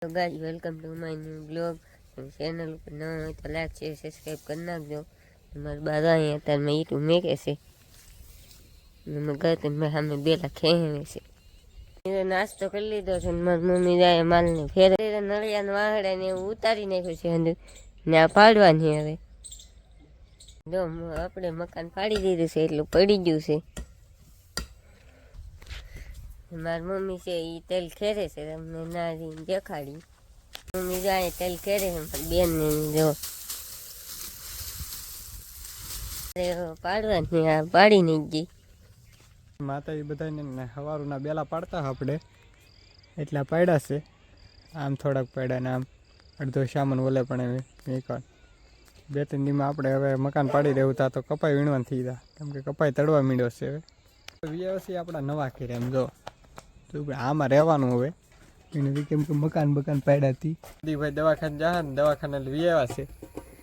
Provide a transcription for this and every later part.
તો guys welcome to my new blog. Channel ઉપર ન હોય તો લાઈક શેર સબસ્ક્રાઈબ કરી નાખજો. મારા બાબા અહીંયા અત્યારે મેં ઈટું મેકે છે મેં ગઈ મેં સામે બેલા ખેંચે છે. નાસ્તો કરી લીધો છે ને મારી મમ્મી જાય માલને ફેર નળિયાને વાહડે ને એવું ઉતારી નાખ્યું છે અંદર ને આ પાડવાની. હવે જો આપણે મકાન પાડી દીધું છે એટલું પડી ગયું છે. મારી મમ્મી છે એ તેલ ખેરે છે તમને ના દેખાડી. મમ્મી જાય તેલ ખેરે છે બેન ને જો પાડવાની આ પાડી નહીં ગઈ. માતાજી બધાને સવારના બેલા પાડતા આપણે એટલા પાડ્યા છે. આમ થોડાક પાડ્યા ને આમ અડધો સામાન ઓલે પણ એકવાર 2-3 દીમાં આપણે હવે મકાન પાડી રહેવું તા તો કપાઈ વીણવાનું થઈ જાય કેમ કે કપાઈ તળવા મીડ્યો છે. હવે વ્યવસાય આપણા નવા કર્યા એમ જો તો આમાં રહેવાનું હવે એને કેમ કે મકાન પાડ્યા હતી. હાદીભાઈ દવાખાને જા ને દવાખાને વ્યવા છે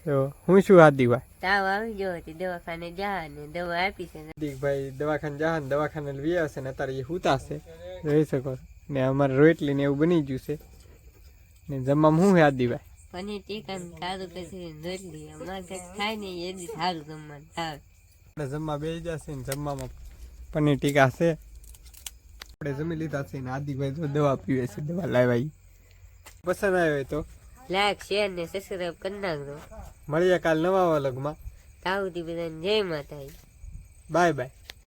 તો હું શું હાદીભાઈ તાવ આવી ગયો હતી દવાખાને જા ને દવા આપી છે. હાદીભાઈ દવાખાને જા ને દવાખાને વ્યવા છે ને અત્યારે એ હુતા છે રહી શકો ને અમારે રોટલી ને એવું બની ગયું છે ને જમવામાં શું હાદીભાઈ પનીર ટીકા સારું પછી રોટલી અમારે ખાય ને એ બી સારું જમવાનું આવે. આપણે જમવા બેસી જશે ને જમવામાં પનીર ટીકા છે આપણે જમી લીધા છે ને હાદીભાઈ તો દવા પીવે છે. દવા લાવ્યા પસંદ આવ્યો તો લાઈક શેર ને સબસ્ક્રાઈબ કરી નાખજો. મળીએ કાલ નવા વ્લોગમાં. તાવથી બધાને જય માતાજી. Bye bye.